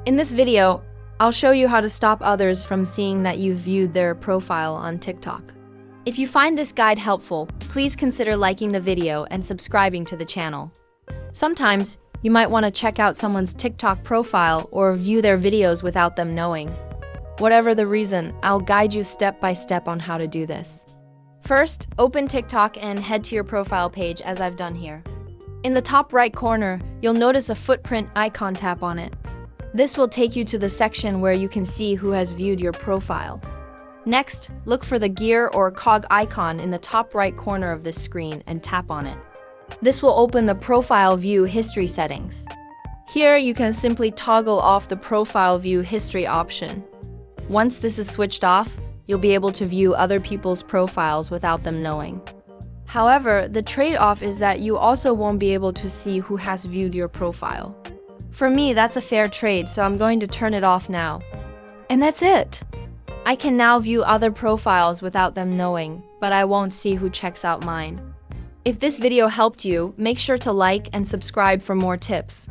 In this video, I'll show you how to stop others from seeing that you've viewed their profile on TikTok. If you find this guide helpful, please consider liking the video and subscribing to the channel. Sometimes, you might want to check out someone's TikTok profile or view their videos without them knowing. Whatever the reason, I'll guide you step by step on how to do this. First, open TikTok and head to your profile page as I've done here. In the top right corner, you'll notice a footprint icon. Tap on it. This will take you to the section where you can see who has viewed your profile. Next, look for the gear or cog icon in the top right corner of this screen and tap on it. This will open the profile view history settings. Here, you can simply toggle off the profile view history option. Once this is switched off, you'll be able to view other people's profiles without them knowing. However, the trade-off is that you also won't be able to see who has viewed your profile. For me, that's a fair trade, so I'm going to turn it off now. And that's it! I can now view other profiles without them knowing, but I won't see who checks out mine. If this video helped you, make sure to like and subscribe for more tips.